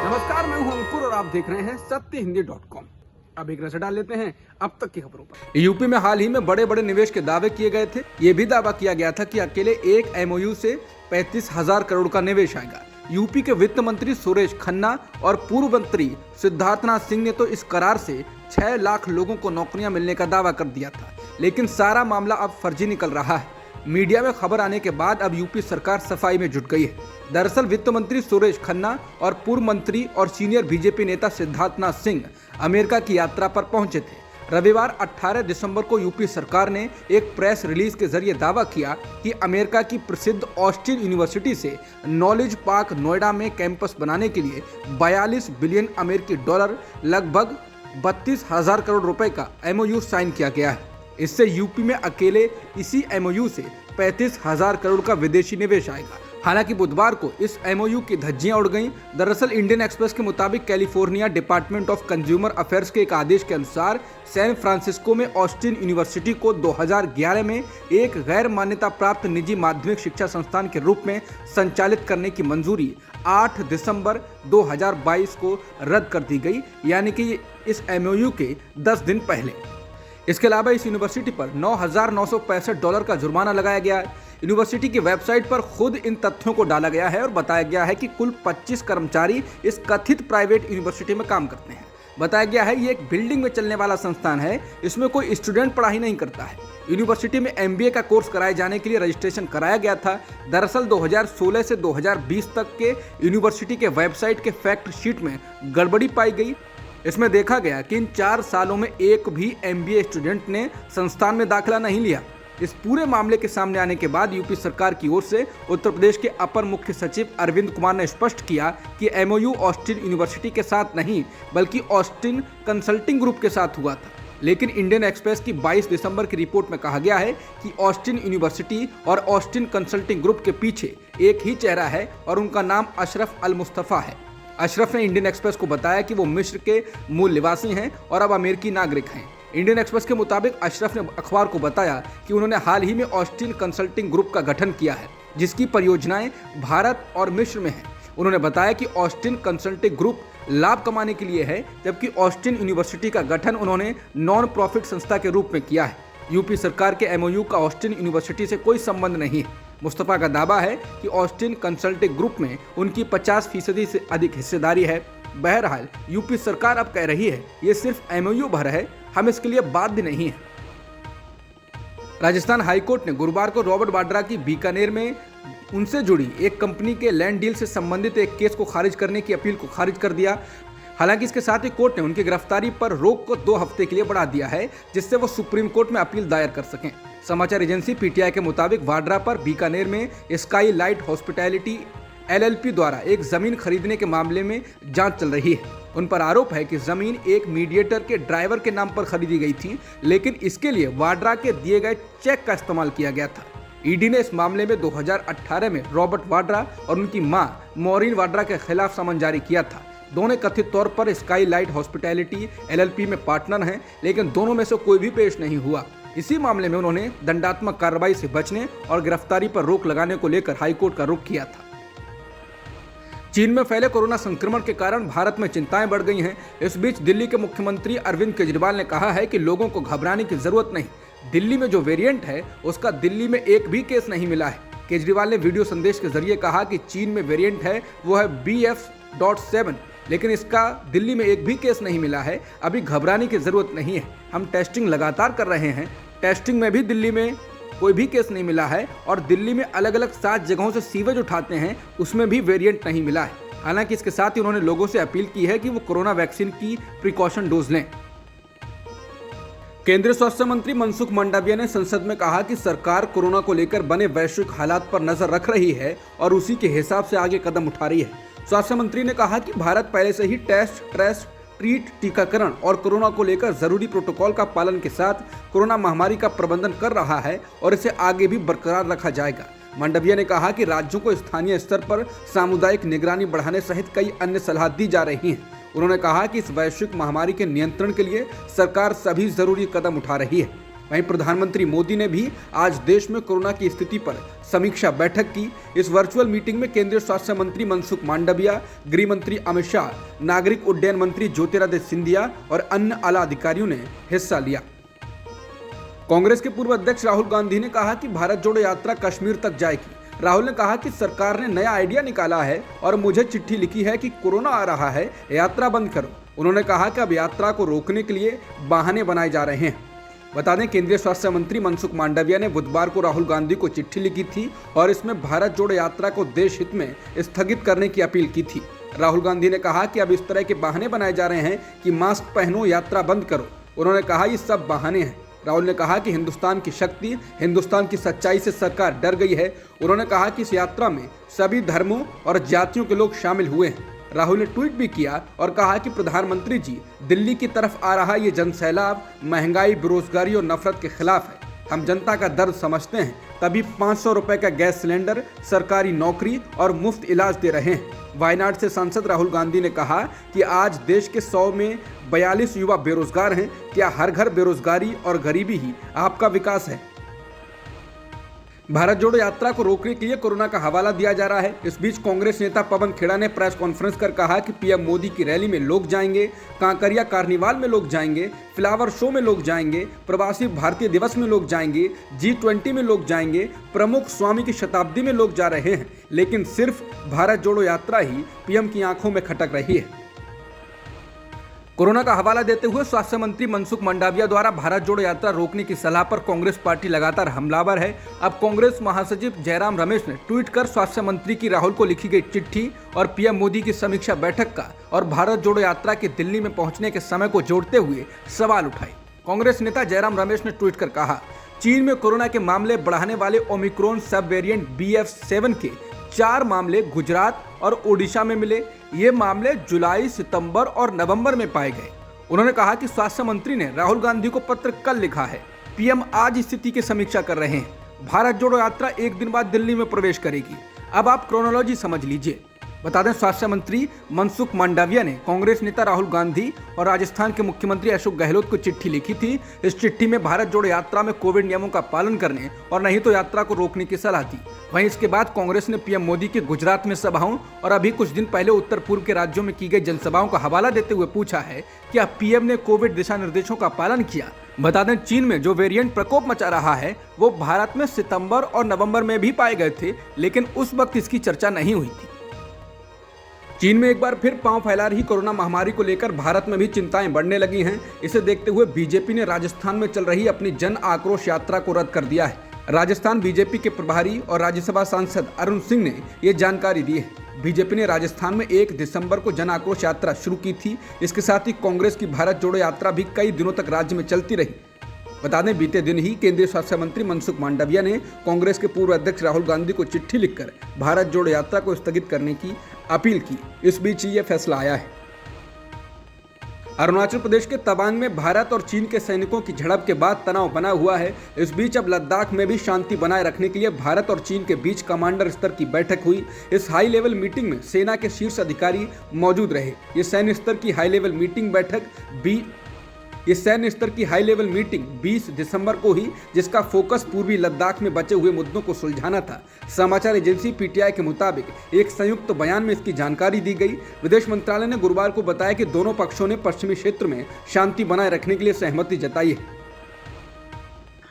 नमस्कार, मैं हूं अंकुर और आप देख रहे हैं सत्यहिंदी.com। अब एक नजर डाल लेते हैं अब तक की खबरों पर। यूपी में हाल ही में बड़े बड़े निवेश के दावे किए गए थे। ये भी दावा किया गया था कि अकेले एक एमओयू से 35,000 करोड़ का निवेश आएगा। यूपी के वित्त मंत्री सुरेश खन्ना और पूर्व मंत्री सिद्धार्थनाथ सिंह ने तो इस करार से 6 लाख लोगों को नौकरियां मिलने का दावा कर दिया था, लेकिन सारा मामला अब फर्जी निकल रहा है। मीडिया में खबर आने के बाद अब यूपी सरकार सफाई में जुट गई है। दरअसल वित्त मंत्री सुरेश खन्ना और पूर्व मंत्री और सीनियर बीजेपी नेता सिद्धार्थनाथ सिंह अमेरिका की यात्रा पर पहुंचे थे। रविवार 18 दिसंबर को यूपी सरकार ने एक प्रेस रिलीज के जरिए दावा किया कि अमेरिका की प्रसिद्ध ऑस्टिन यूनिवर्सिटी से नॉलेज पार्क नोएडा में कैंपस बनाने के लिए 42 बिलियन अमेरिकी डॉलर लगभग 32,000 करोड़ रुपए का एमओयू साइन किया गया है। इससे यूपी में अकेले इसी एमओयू से 35,000 करोड़ का विदेशी निवेश आएगा। हालांकि बुधवार को इस एमओयू की धज्जियां उड़ गईं। दरअसल इंडियन एक्सप्रेस के मुताबिक California department of consumer affairs के एक आदेश के अनुसार सैन फ्रांसिस्को में ऑस्टिन यूनिवर्सिटी को 2011 में एक गैर मान्यता प्राप्त निजी माध्यमिक शिक्षा संस्थान के रूप में संचालित करने की मंजूरी 8 दिसंबर 2022 को रद्द कर दी गई, यानी कि इस एमओयू के 10 दिन पहले। इसके अलावा इस यूनिवर्सिटी पर $9,965 का जुर्माना लगाया गया है। यूनिवर्सिटी की वेबसाइट पर खुद इन तथ्यों को डाला गया है और बताया गया है कि कुल 25 कर्मचारी इस कथित प्राइवेट यूनिवर्सिटी में काम करते हैं। बताया गया है ये एक बिल्डिंग में चलने वाला संस्थान है, इसमें कोई स्टूडेंट पढ़ाई नहीं करता है। यूनिवर्सिटी में MBA का कोर्स कराए जाने के लिए रजिस्ट्रेशन कराया गया था। दरअसल 2016 से 2020 तक के यूनिवर्सिटी के वेबसाइट के फैक्ट शीट में गड़बड़ी पाई गई। इसमें देखा गया कि इन 4 सालों में एक भी MBA स्टूडेंट ने संस्थान में दाखिला नहीं लिया। इस पूरे मामले के सामने आने के बाद यूपी सरकार की ओर से उत्तर प्रदेश के अपर मुख्य सचिव अरविंद कुमार ने स्पष्ट किया कि एमओयू ऑस्टिन यूनिवर्सिटी के साथ नहीं बल्कि ऑस्टिन कंसल्टिंग ग्रुप के साथ हुआ था। लेकिन इंडियन एक्सप्रेस की 22 दिसंबर की रिपोर्ट में कहा गया है कि ऑस्टिन यूनिवर्सिटी और ऑस्टिन कंसल्टिंग ग्रुप के पीछे एक ही चेहरा है और उनका नाम अशरफ अल मुस्तफा है। अशरफ ने इंडियन एक्सप्रेस को बताया कि वो मिस्र के मूल निवासी हैं और अब अमेरिकी नागरिक हैं। इंडियन एक्सप्रेस के मुताबिक अशरफ ने अखबार को बताया कि उन्होंने हाल ही में ऑस्टिन कंसल्टिंग ग्रुप का गठन किया है, जिसकी परियोजनाएं भारत और मिस्र में हैं। उन्होंने बताया कि ऑस्टिन कंसल्टिंग ग्रुप लाभ कमाने के लिए है, जबकि ऑस्टिन यूनिवर्सिटी का गठन उन्होंने नॉन प्रॉफिट संस्था के रूप में किया है। यूपी सरकार के एमओयू का ऑस्टिन यूनिवर्सिटी से कोई संबंध नहीं है। मुस्तफा का दावा है कि ऑस्टिन कंसल्टिंग ग्रुप में उनकी 50% से अधिक हिस्सेदारी है। बहरहाल यूपी सरकार अब कह रही है ये सिर्फ एमओयू भर है, हम इसके लिए बाध्य नहीं है। राजस्थान हाईकोर्ट ने गुरुवार को रॉबर्ट वाड्रा की बीकानेर में उनसे जुड़ी एक कंपनी के लैंड डील से संबंधित एक केस को खारिज करने की अपील को खारिज कर दिया। हालांकि इसके साथ ही कोर्ट ने उनकी गिरफ्तारी पर रोक को 2 हफ्ते के लिए बढ़ा दिया है, जिससे वो सुप्रीम कोर्ट में अपील दायर कर सकें। समाचार एजेंसी PTI के मुताबिक वाड्रा पर बीकानेर में स्काई लाइट हॉस्पिटैलिटी LLP द्वारा एक जमीन खरीदने के मामले में जांच चल रही है। उन पर आरोप है कि जमीन एक मीडिएटर के ड्राइवर के नाम पर खरीदी गई थी, लेकिन इसके लिए वाड्रा के दिए गए चेक का इस्तेमाल किया गया था। ईडी ने इस मामले में 2018 में रॉबर्ट वाड्रा और उनकी मां मॉरिन वाड्रा के खिलाफ समन जारी किया था। दोनों कथित तौर पर स्काई लाइट हॉस्पिटैलिटी LLP में पार्टनर हैं, लेकिन दोनों में से कोई भी पेश नहीं हुआ। इसी मामले में उन्होंने दंडात्मक कार्रवाई से बचने और गिरफ्तारी पर रोक लगाने को लेकर हाईकोर्ट का रुख किया था। चीन में फैले कोरोना संक्रमण के कारण भारत में चिंताएं बढ़ गई हैं। इस बीच दिल्ली के मुख्यमंत्री अरविंद केजरीवाल ने कहा है कि लोगों को घबराने की जरूरत नहीं। दिल्ली में जो वेरिएंट है उसका दिल्ली में एक भी केस नहीं मिला है। केजरीवाल ने वीडियो संदेश के जरिए कहा कि चीन में वेरिएंट है वो है BF.7, लेकिन इसका दिल्ली में एक भी केस नहीं मिला है। अभी घबराने की जरूरत नहीं है, हम टेस्टिंग लगातार कर रहे हैं। टेस्टिंग में भी दिल्ली में कोई भी केस नहीं मिला है और दिल्ली में अलग अलग 7 जगहों से सीवेज उठाते हैं, उसमें भी वेरिएंट नहीं मिला है। हालांकि इसके साथ ही उन्होंने लोगों से अपील की है कि वो कोरोना वैक्सीन की प्रिकॉशन डोज लें। केंद्रीय स्वास्थ्य मंत्री मनसुख मंडाविया ने संसद में कहा कि सरकार कोरोना को लेकर बने वैश्विक हालात पर नजर रख रही है और उसी के हिसाब से आगे कदम उठा रही है। स्वास्थ्य मंत्री ने कहा कि भारत पहले से ही टेस्ट, ट्रेस, ट्रीट, टीकाकरण और कोरोना को लेकर जरूरी प्रोटोकॉल का पालन के साथ कोरोना महामारी का प्रबंधन कर रहा है और इसे आगे भी बरकरार रखा जाएगा। मंडाविया ने कहा कि राज्यों को स्थानीय स्तर पर सामुदायिक निगरानी बढ़ाने सहित कई अन्य सलाह दी जा रही हैं। उन्होंने कहा कि इस वैश्विक महामारी के नियंत्रण के लिए सरकार सभी जरूरी कदम उठा रही है। वहीं प्रधानमंत्री मोदी ने भी आज देश में कोरोना की स्थिति पर समीक्षा बैठक की। इस वर्चुअल मीटिंग में केंद्रीय स्वास्थ्य मंत्री मनसुख मांडविया, गृह मंत्री अमित शाह, नागरिक उड्डयन मंत्री ज्योतिरादित्य सिंधिया और अन्य आला अधिकारियों ने हिस्सा लिया। कांग्रेस के पूर्व अध्यक्ष राहुल गांधी ने कहा कि भारत जोड़ो यात्रा कश्मीर तक जाएगी। राहुल ने कहा कि सरकार ने नया आइडिया निकाला है और मुझे चिट्ठी लिखी है कि कोरोना आ रहा है, यात्रा बंद करो। उन्होंने कहा कि अब यात्रा को रोकने के लिए बहाने बनाए जा रहे हैं। बता दें, केंद्रीय स्वास्थ्य मंत्री मनसुख मांडविया ने बुधवार को राहुल गांधी को चिट्ठी लिखी थी और इसमें भारत जोड़ो यात्रा को देश हित में स्थगित करने की अपील की थी। राहुल गांधी ने कहा कि अब इस तरह के बहाने बनाए जा रहे हैं कि मास्क पहनो, यात्रा बंद करो। उन्होंने कहा ये सब बहाने हैं। राहुल ने कहा कि हिंदुस्तान की शक्ति, हिंदुस्तान की सच्चाई से सरकार डर गई है। उन्होंने कहा कि इस यात्रा में सभी धर्मों और जातियों के लोग शामिल हुए हैं। राहुल ने ट्वीट भी किया और कहा कि प्रधानमंत्री जी, दिल्ली की तरफ आ रहा ये जनसैलाब महंगाई, बेरोजगारी और नफरत के खिलाफ है। हम जनता का दर्द समझते हैं, तभी 500 रुपए का गैस सिलेंडर, सरकारी नौकरी और मुफ्त इलाज दे रहे हैं। वायनाड से सांसद राहुल गांधी ने कहा कि आज देश के 100 में 42 युवा बेरोजगार हैं। क्या हर घर बेरोजगारी और गरीबी ही आपका विकास है? भारत जोड़ो यात्रा को रोकने के लिए कोरोना का हवाला दिया जा रहा है। इस बीच कांग्रेस नेता पवन खेड़ा ने प्रेस कॉन्फ्रेंस कर कहा कि पीएम मोदी की रैली में लोग जाएंगे, कांकरिया कार्निवाल में लोग जाएंगे, फ्लावर शो में लोग जाएंगे, प्रवासी भारतीय दिवस में लोग जाएंगे, G20 में लोग जाएंगे, प्रमुख स्वामी की शताब्दी में लोग जा रहे हैं, लेकिन सिर्फ भारत जोड़ो यात्रा ही पीएम की आंखों में खटक रही है। कोरोना का हवाला देते हुए स्वास्थ्य मंत्री मनसुख मांडविया द्वारा भारत जोड़ो यात्रा रोकने की सलाह पर कांग्रेस पार्टी लगातार हमलावर है। अब कांग्रेस महासचिव जयराम रमेश ने ट्वीट कर स्वास्थ्य मंत्री की राहुल को लिखी गई चिट्ठी और पीएम मोदी की समीक्षा बैठक का और भारत जोड़ो यात्रा के दिल्ली में पहुंचने के समय को जोड़ते हुए सवाल उठाए। कांग्रेस नेता जयराम रमेश ने ट्वीट कर कहा, चीन में कोरोना के मामले बढ़ाने वाले ओमिक्रॉन सब वेरिएंट BF7 के 4 मामले गुजरात और ओडिशा में मिले। ये मामले जुलाई, सितंबर और नवंबर में पाए गए। उन्होंने कहा कि स्वास्थ्य मंत्री ने राहुल गांधी को पत्र कल लिखा है। पीएम आज स्थिति की समीक्षा कर रहे हैं। भारत जोड़ो यात्रा एक दिन बाद दिल्ली में प्रवेश करेगी। अब आप क्रोनोलॉजी समझ लीजिए। बता दें, स्वास्थ्य मंत्री मनसुख मांडविया ने कांग्रेस नेता राहुल गांधी और राजस्थान के मुख्यमंत्री अशोक गहलोत को चिट्ठी लिखी थी। इस चिट्ठी में भारत जोड़ो यात्रा में कोविड नियमों का पालन करने और नहीं तो यात्रा को रोकने की सलाह दी। वहीं इसके बाद कांग्रेस ने पीएम मोदी की गुजरात में सभाओं और अभी कुछ दिन पहले उत्तर पूर्व के राज्यों में की गई जनसभाओं का हवाला देते हुए पूछा है, क्या पीएम ने कोविड दिशा निर्देशों का पालन किया? बता दें, चीन में जो वेरिएंट प्रकोप मचा रहा है वो भारत में सितंबर और नवंबर में भी पाए गए थे, लेकिन उस वक्त इसकी चर्चा नहीं हुई थी। चीन में एक बार फिर पांव फैला रही कोरोना महामारी को लेकर भारत में भी चिंताएं बढ़ने लगी हैं। इसे देखते हुए बीजेपी ने राजस्थान में चल रही अपनी जन आक्रोश यात्रा को रद्द कर दिया है। राजस्थान बीजेपी के प्रभारी और राज्यसभा सांसद अरुण सिंह ने ये जानकारी दी है। बीजेपी ने राजस्थान में 1 दिसंबर को जन आक्रोश यात्रा शुरू की थी। इसके साथ ही कांग्रेस की भारत जोड़ो यात्रा भी कई दिनों तक राज्य में चलती रही। बता दें, बीते दिन ही केंद्रीय स्वास्थ्य मंत्री मनसुख मांडविया ने कांग्रेस के पूर्व अध्यक्ष राहुल गांधी को चिट्ठी लिखकर भारत जोड़ो यात्रा को स्थगित करने की अपील की। इस बीच ये फैसला आया है। अरुणाचल प्रदेश के तवांग में भारत और चीन के सैनिकों की झड़प के बाद तनाव बना हुआ है। इस बीच अब लद्दाख में भी शांति बनाए रखने के लिए भारत और चीन के बीच कमांडर स्तर की बैठक हुई। इस हाई लेवल मीटिंग में सेना के शीर्ष अधिकारी मौजूद रहे। ये सैन्य स्तर की हाई लेवल मीटिंग 20 दिसंबर को हुई, जिसका फोकस पूर्वी लद्दाख में बचे हुए मुद्दों को सुलझाना था। समाचार एजेंसी PTI के मुताबिक एक संयुक्त बयान में इसकी जानकारी दी गई। विदेश मंत्रालय ने गुरुवार को बताया कि दोनों पक्षों ने पश्चिमी क्षेत्र में शांति बनाए रखने के लिए सहमति जताई है।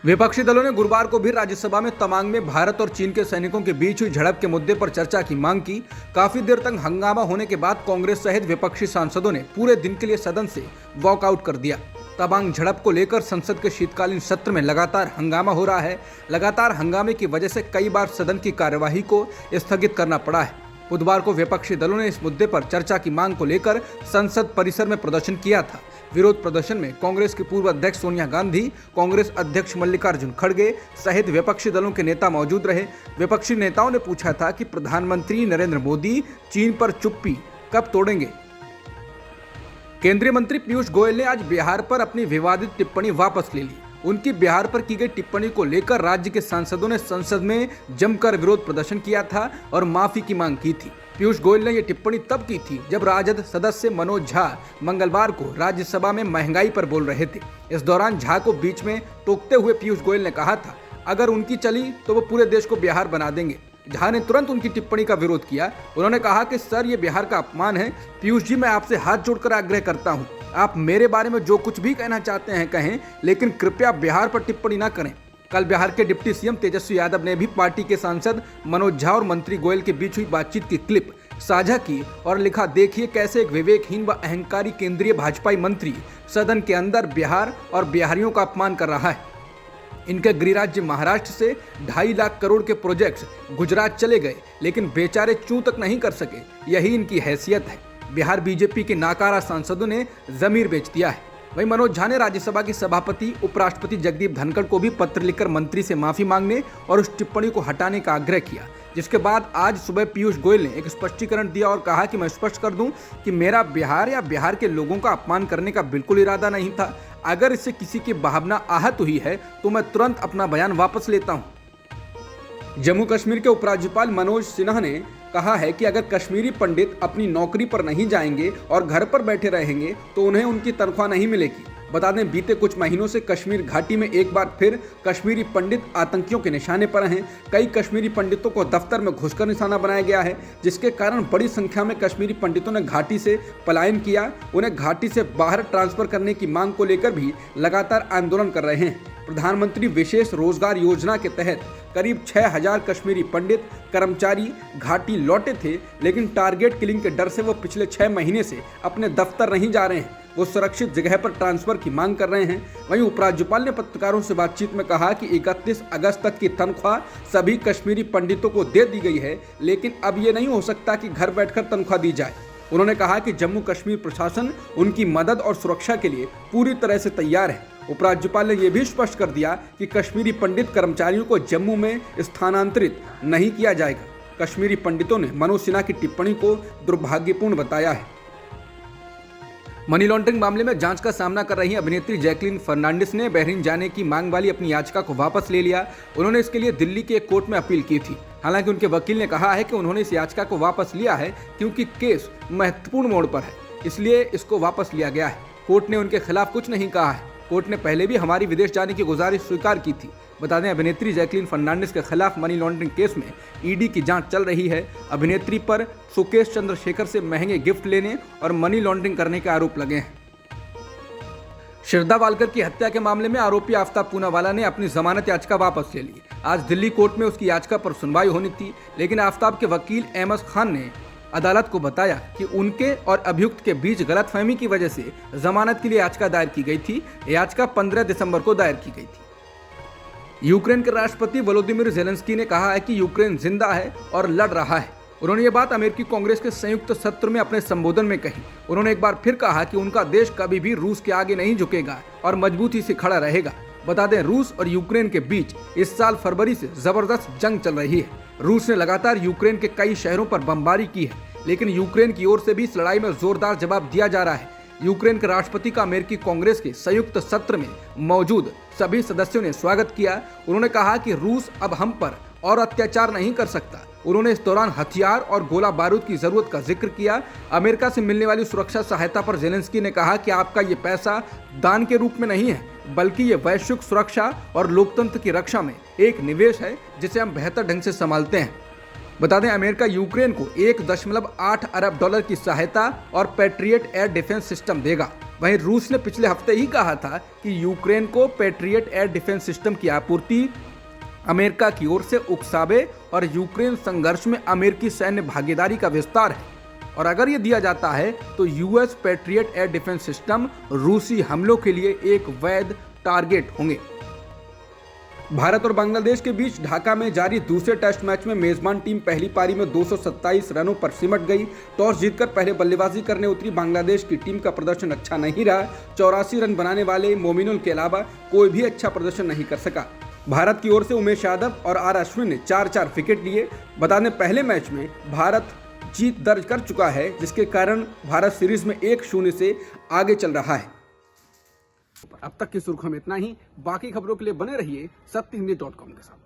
विपक्षी दलों ने गुरुवार को भी राज्यसभा में तवांग में भारत और चीन के सैनिकों के बीच हुई झड़प के मुद्दे पर चर्चा की मांग की। काफी देर तक हंगामा होने के बाद कांग्रेस सहित विपक्षी सांसदों ने पूरे दिन के लिए सदन से वॉकआउट कर दिया। तवांग झड़प को लेकर संसद के शीतकालीन सत्र में लगातार हंगामा हो रहा है। लगातार हंगामे की वजह से कई बार सदन की कार्यवाही को स्थगित करना पड़ा है। बुधवार को विपक्षी दलों ने इस मुद्दे पर चर्चा की मांग को लेकर संसद परिसर में प्रदर्शन किया था। विरोध प्रदर्शन में कांग्रेस के पूर्व अध्यक्ष सोनिया गांधी, कांग्रेस अध्यक्ष मल्लिकार्जुन खड़गे सहित विपक्षी दलों के नेता मौजूद रहे। विपक्षी नेताओं ने पूछा था कि प्रधानमंत्री नरेंद्र मोदी चीन पर चुप्पी कब तोड़ेंगे। केंद्रीय मंत्री पीयूष गोयल ने आज बिहार पर अपनी विवादित टिप्पणी वापस ले ली। उनकी बिहार पर की गई टिप्पणी को लेकर राज्य के सांसदों ने संसद में जमकर विरोध प्रदर्शन किया था और माफी की मांग की थी। पीयूष गोयल ने ये टिप्पणी तब की थी जब राजद सदस्य मनोज झा मंगलवार को राज्यसभा में महंगाई पर बोल रहे थे। इस दौरान झा को बीच में टोकते हुए पीयूष गोयल ने कहा था, अगर उनकी चली तो वो पूरे देश को बिहार बना देंगे। झा ने तुरंत उनकी टिप्पणी का विरोध किया। उन्होंने कहा कि सर, ये बिहार का अपमान है। पीयूष जी, मैं आपसे हाथ जोड़कर आग्रह करता हूँ, आप मेरे बारे में जो कुछ भी कहना चाहते हैं कहें, लेकिन कृपया बिहार पर टिप्पणी ना करें। कल बिहार के डिप्टी सीएम तेजस्वी यादव ने भी पार्टी के सांसद मनोज झा और मंत्री गोयल के बीच हुई बातचीत की क्लिप साझा की और लिखा, देखिए कैसे एक विवेकहीन व अहंकारी केंद्रीय भाजपाई मंत्री सदन के अंदर बिहार और बिहारियों का अपमान कर रहा है। इनके गृह राज्य महाराष्ट्र से 2.5 लाख करोड़ के प्रोजेक्ट्स गुजरात चले गए, लेकिन बेचारे चूं तक नहीं कर सके। यही इनकी हैसियत है। बिहार बीजेपी के नाकारा सांसदों ने जमीर बेच दिया है। वहीं मनोज झा ने राज्यसभा के सभापति उपराष्ट्रपति जगदीप धनखड़ को भी पत्र लिखकर मंत्री से माफी मांगने और उस टिप्पणी को हटाने का आग्रह किया, जिसके बाद आज सुबह पीयूष गोयल ने एक स्पष्टीकरण दिया और कहा कि मैं स्पष्ट कर दूं कि मेरा बिहार या बिहार के लोगों का अपमान करने का बिल्कुल इरादा नहीं था। अगर इससे किसी की भावना आहत हुई है तो मैं तुरंत अपना बयान वापस लेता हूं। जम्मू कश्मीर के उपराज्यपाल मनोज सिन्हा ने कहा है कि अगर कश्मीरी पंडित अपनी नौकरी पर नहीं जाएंगे और घर पर बैठे रहेंगे तो उन्हें उनकी तनख्वाह नहीं मिलेगी। बता दें, बीते कुछ महीनों से कश्मीर घाटी में एक बार फिर कश्मीरी पंडित आतंकियों के निशाने पर हैं। कई कश्मीरी पंडितों को दफ्तर में घुसकर निशाना बनाया गया है, जिसके कारण बड़ी संख्या में कश्मीरी पंडितों ने घाटी से पलायन किया। उन्हें घाटी से बाहर ट्रांसफर करने की मांग को लेकर भी लगातार आंदोलन कर रहे हैं। प्रधानमंत्री विशेष रोजगार योजना के तहत करीब 6000 कश्मीरी पंडित कर्मचारी घाटी लौटे थे, लेकिन टारगेट किलिंग के डर से वो पिछले 6 महीने से अपने दफ्तर नहीं जा रहे हैं। वो सुरक्षित जगह पर ट्रांसफर की मांग कर रहे हैं। वहीं उपराज्यपाल ने पत्रकारों से बातचीत में कहा कि 31 अगस्त तक की तनख्वाह सभी कश्मीरी पंडितों को दे दी गई है, लेकिन अब ये नहीं हो सकता कि घर बैठकर तनख्वाह दी जाए। उन्होंने कहा कि जम्मू कश्मीर प्रशासन उनकी मदद और सुरक्षा के लिए पूरी तरह से तैयार है। उपराज्यपाल ने यह भी स्पष्ट कर दिया कि कश्मीरी पंडित कर्मचारियों को जम्मू में स्थानांतरित नहीं किया जाएगा। कश्मीरी पंडितों ने मनोज सिन्हा की टिप्पणी को दुर्भाग्यपूर्ण बताया है। मनी लॉन्ड्रिंग मामले में जांच का सामना कर रही अभिनेत्री जैकलीन फर्नांडिस ने बहरीन जाने की मांग वाली अपनी याचिका को वापस ले लिया। उन्होंने इसके लिए दिल्ली के एक कोर्ट में अपील की थी। हालांकि उनके वकील ने कहा है कि उन्होंने इस याचिका को वापस लिया है क्योंकि केस महत्वपूर्ण मोड़ पर है, इसलिए इसको वापस लिया गया है। कोर्ट ने उनके खिलाफ कुछ नहीं कहा है। कोर्ट ने पहले भी हमारी विदेश जाने की गुजारिश स्वीकार की थी। बता दें, अभिनेत्री जैकलीन फर्नांडिस के खिलाफ मनी लॉन्ड्रिंग केस में ईडी की जांच चल रही है। अभिनेत्री पर सुकेश चंद्रशेखर से महंगे गिफ्ट लेने और मनी लॉन्ड्रिंग करने के आरोप लगे हैं। श्रद्धा वालकर की हत्या के मामले में आरोपी आफ्ताब पूनावाला ने अपनी जमानत याचिका वापस ले ली। आज दिल्ली कोर्ट में उसकी याचिका पर सुनवाई होनी थी, लेकिन आफ्ताब के वकील अहमद खान ने अदालत को बताया कि उनके और अभियुक्त के बीच गलतफहमी की वजह से जमानत के लिए याचिका दायर की गई थी। याचिका 15 दिसंबर को दायर की गई थी। यूक्रेन के राष्ट्रपति वोलोदिमीर ज़ेलेंस्की ने कहा है कि यूक्रेन जिंदा है और लड़ रहा है। उन्होंने ये बात अमेरिकी कांग्रेस के संयुक्त सत्र में अपने संबोधन में कही। उन्होंने एक बार फिर कहा कि उनका देश कभी भी रूस के आगे नहीं झुकेगा और मजबूती से खड़ा रहेगा। बता दें, रूस और यूक्रेन के बीच इस साल फरवरी से जबरदस्त जंग चल रही है। रूस ने लगातार यूक्रेन के कई शहरों पर बमबारी की है, लेकिन यूक्रेन की ओर से भी इस लड़ाई में जोरदार जवाब दिया जा रहा है। यूक्रेन के राष्ट्रपति का अमेरिकी कांग्रेस के संयुक्त सत्र में मौजूद सभी सदस्यों ने स्वागत किया। उन्होंने कहा कि रूस अब हम पर और अत्याचार नहीं कर सकता। उन्होंने इस दौरान हथियार और गोला बारूद की जरूरत का जिक्र किया। अमेरिका से मिलने वाली सुरक्षा सहायता पर ज़ेलेंस्की ने कहा कि आपका ये पैसा दान के रूप में नहीं है, बल्कि ये वैश्विक सुरक्षा और लोकतंत्र की रक्षा में एक निवेश है जिसे हम बेहतर ढंग से संभालते हैं। बता दें, अमेरिका यूक्रेन को 1.8 अरब डॉलर की सहायता और पैट्रियट एयर डिफेंस सिस्टम देगा। वहीं रूस ने पिछले हफ्ते ही कहा था कि यूक्रेन को पैट्रियट एयर डिफेंस सिस्टम की आपूर्ति अमेरिका की ओर से उकसावे और यूक्रेन संघर्ष में अमेरिकी सैन्य भागीदारी का विस्तार है। और अगर ये दिया जाता है तो US patriot air defence system रूसी हमलों के लिए एक वैध टारगेट होंगे। भारत और बांग्लादेश के बीच ढाका में जारी दूसरे टेस्ट मैच में मेजबान टीम पहली पारी में 227 रनों पर सिमट गई। टॉस जीतकर पहले बल्लेबाजी करने उतरी बांग्लादेश की टीम का प्रदर्शन अच्छा नहीं रहा। 84 रन बनाने वाले मोमिनुल के अलावा कोई भी अच्छा प्रदर्शन नहीं कर सका। भारत की ओर से उमेश यादव और आर अश्विन ने 4-4 विकेट लिए। बता दें, पहले मैच में भारत जीत दर्ज कर चुका है, जिसके कारण भारत सीरीज में 1-0 से आगे चल रहा है। अब तक की सुर्खियों में इतना ही। बाकी खबरों के लिए बने रहिए सत्यहिंदी.com के साथ।